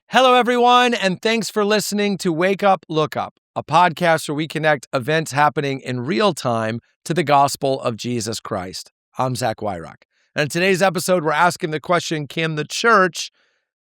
Hello, everyone, and thanks for listening to Wake Up, Look Up, a podcast where we connect events happening in real time to the gospel of Jesus Christ. I'm Zach Wyrock. And in today's episode, we're asking the question, can the church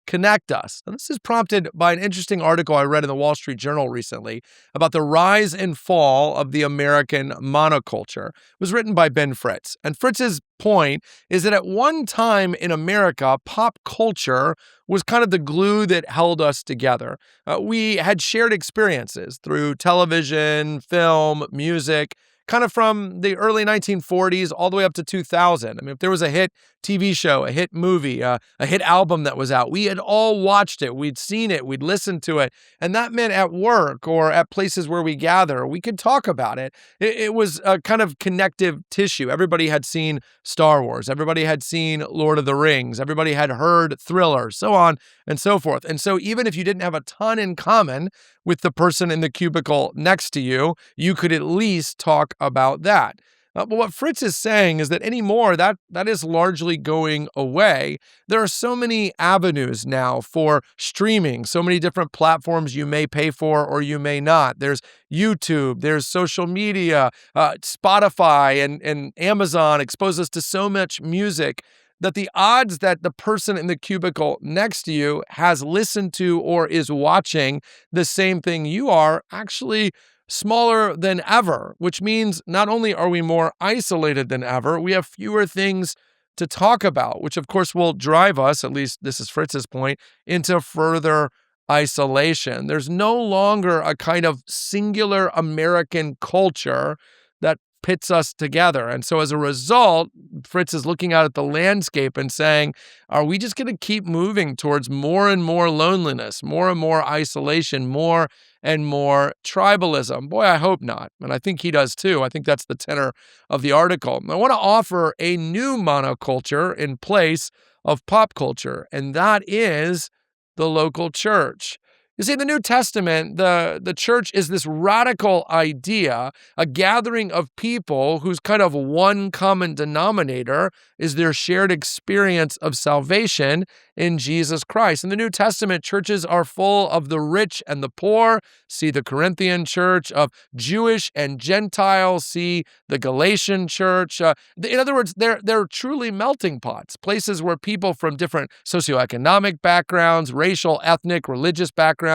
connect us? Now, this is prompted by an interesting article I read in the Wall Street Journal recently about the rise and fall of the American monoculture. It was written by Ben Fritz. And Fritz's point is that at one time in America, pop culture was kind of the glue that held us together. We had shared experiences through television, film, music, kind of from the early 1940s all the way up to 2000. I mean, if there was a hit TV show, a hit movie, a hit album that was out, we had all watched it, we'd seen it, we'd listened to it. And that meant at work or at places where we gather, we could talk about it. It was a kind of connective tissue. Everybody had seen Star Wars. Everybody had seen Lord of the Rings. Everybody had heard Thriller, so on and so forth. And so even if you didn't have a ton in common with the person in the cubicle next to you, you could at least talk about that. But what Fritz is saying is that anymore, that is largely going away. There are so many avenues now for streaming, so many different platforms you may pay for or you may not. There's YouTube, there's social media, Spotify and Amazon expose us to so much music that the odds that the person in the cubicle next to you has listened to or is watching the same thing you are actually smaller than ever, which means not only are we more isolated than ever, we have fewer things to talk about, which of course will drive us, at least this is Fritz's point, into further isolation. There's no longer a kind of singular American culture that pits us together. And so as a result, Fritz is looking out at the landscape and saying, are we just going to keep moving towards more and more loneliness, more and more isolation, more and more tribalism? Boy, I hope not. And I think he does too. I think that's the tenor of the article. I want to offer a new monoculture in place of pop culture, and that is the local church. You see, in the New Testament, the church is this radical idea, a gathering of people whose kind of one common denominator is their shared experience of salvation in Jesus Christ. In the New Testament, churches are full of the rich and the poor. See the Corinthian church, of Jewish and Gentile. See the Galatian church. In other words, they're truly melting pots, places where people from different socioeconomic backgrounds, racial, ethnic, religious backgrounds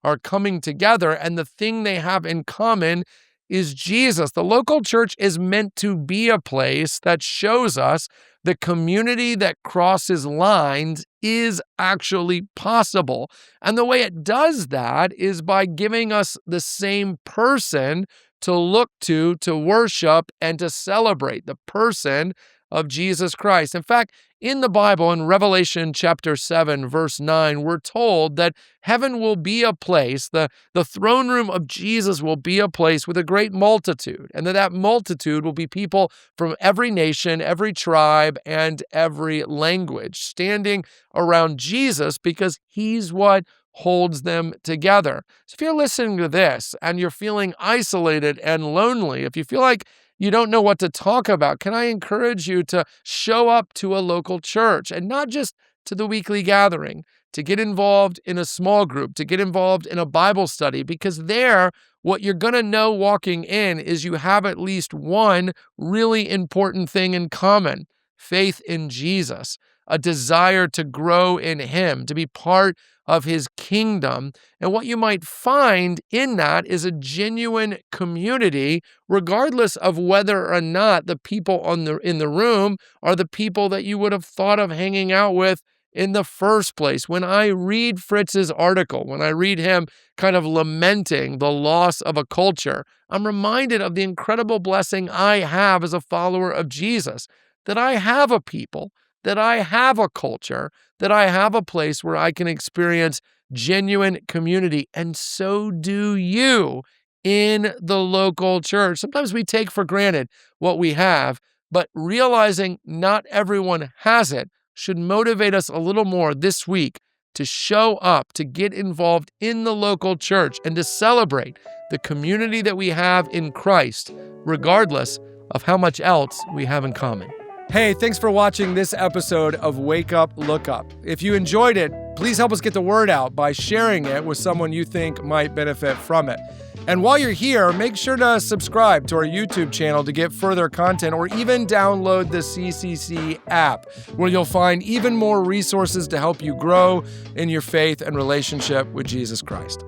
are coming together, and the thing they have in common is Jesus. The local church is meant to be a place that shows us the community that crosses lines is actually possible. And the way it does that is by giving us the same person to look to worship, and to celebrate the person of Jesus Christ. In fact, in the Bible, in Revelation chapter 7, verse 9, we're told that heaven will be a place, the throne room of Jesus will be a place with a great multitude, and that multitude will be people from every nation, every tribe, and every language, standing around Jesus because he's what holds them together. So if you're listening to this and you're feeling isolated and lonely, if you feel like you don't know what to talk about, can I encourage you to show up to a local church, and not just to the weekly gathering, to get involved in a small group, to get involved in a Bible study, because there, what you're going to know walking in is you have at least one really important thing in common: faith in Jesus, a desire to grow in him, to be part of his kingdom. And what you might find in that is a genuine community, regardless of whether or not the people in the room are the people that you would have thought of hanging out with in the first place. When I read Fritz's article, when I read him kind of lamenting the loss of a culture, I'm reminded of the incredible blessing I have as a follower of Jesus, that I have a people, that I have a culture, that I have a place where I can experience genuine community, and so do you in the local church. Sometimes we take for granted what we have, but realizing not everyone has it should motivate us a little more this week to show up, to get involved in the local church, and to celebrate the community that we have in Christ, regardless of how much else we have in common. Hey, thanks for watching this episode of Wake Up, Look Up. If you enjoyed it, please help us get the word out by sharing it with someone you think might benefit from it. And while you're here, make sure to subscribe to our YouTube channel to get further content, or even download the CCC app, where you'll find even more resources to help you grow in your faith and relationship with Jesus Christ.